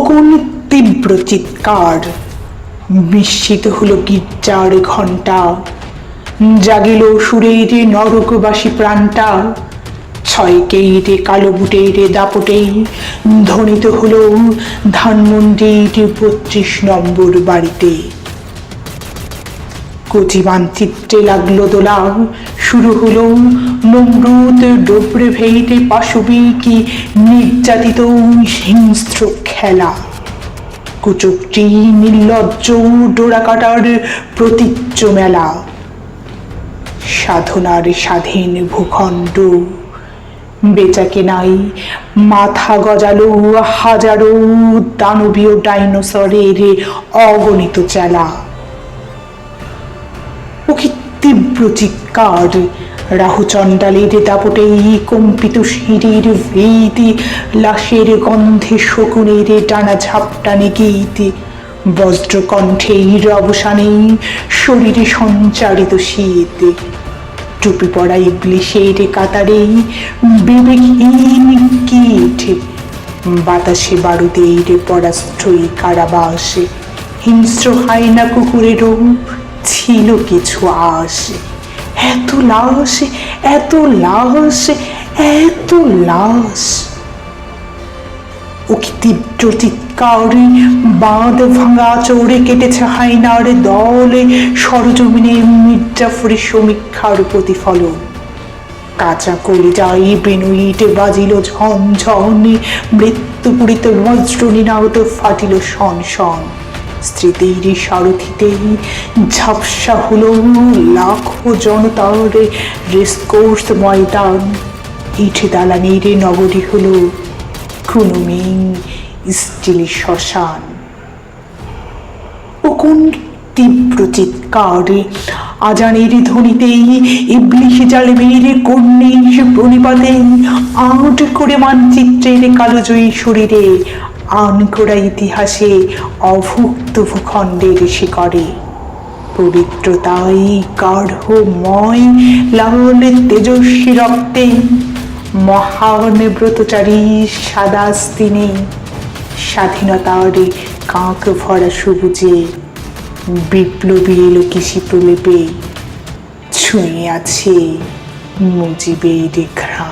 কোন তীব্র চিৎকার, বিস্মিত হলো গির্জার ঘণ্টা, জাগিল সুরের নরকবাসী প্রাণটা। 6 কালো বুটের দাপটেই ধ্বনিত হলো ধানমন্ডির 32 নম্বর বাড়িতে। কচি মানচিত্রে লাগলো দোলা, শুরু হলো নমরুদ ডোবরে ভেইটে পাশবিক নির্যাতিত হিংস্র খেলা। কুচক্রি নির্লজ্জ ডোরা কাটার প্রতীচ্য মেলা। সাধনার স্বাধীন ভূখণ্ড, বেচা কেনাই মাথা গজালো হাজারো দানবীয় ডাইনোসরের অগণিত চেলা। ও কি তীব্র চিৎকার, রাহু চণ্ডালের দাপটেই কম্পিত সিঁড়ির ভিত, লাশের গন্ধে শকুনের টানা ঝাপটানে গীত, বজ্রকণ্ঠের অবসানে শরীরে সঞ্চারিত শীত। টুপি পড়া ইবলিশের কাতারে বিবেকহীন কীট, বাতাসে বারুদের পরাশ্রয়ী কারাবাস। হিংস্র হায়না কুকুরেরও ছিল কিছু আশ। এত লাশ, এত লাশ, এত লাশ। ও কি তীব্র চিৎকার, বাঁধ ভাঙা চোরে কেটেছে হায়নার দল, সরজমিনে মির্জাফরের সমীক্ষার প্রতিফলন। কাঁচা কলিজায় বেনুইট বাজিল ঝনঝন, মৃত্যুপুরিত বজ্র নিনাদ ফাটিল শন শন। স্মৃতির সারথিতেই ঝাপসা হলো লাখো জনতার রেসকোর্স ময়দান। ইট দালানের নগরী হলো কুনুমিং স্টিল শ্মশান। ও কোন তীব্র চিৎকার, আজানের ধ্বনিতেই ইবলিশ জালেমের কর্নিশ প্রণিপাতে আট করে মানচিত্রের কালোজয়ী শরীরে আনকোড়া ইতিহাসে অভুক্ত ভূখণ্ডের শিকরে। পবিত্রতাই গাঢ়ময় লাল তেজস্বী রক্তে, মহান ব্রতচারী সাদা স্তিনে, স্বাধীনতার কাঁক ভরা সবুজে বিপ্লবী এলো কৃষি প্রলেপে, ছুঁয়ে আছে মুজিবের ঘ্রাণ।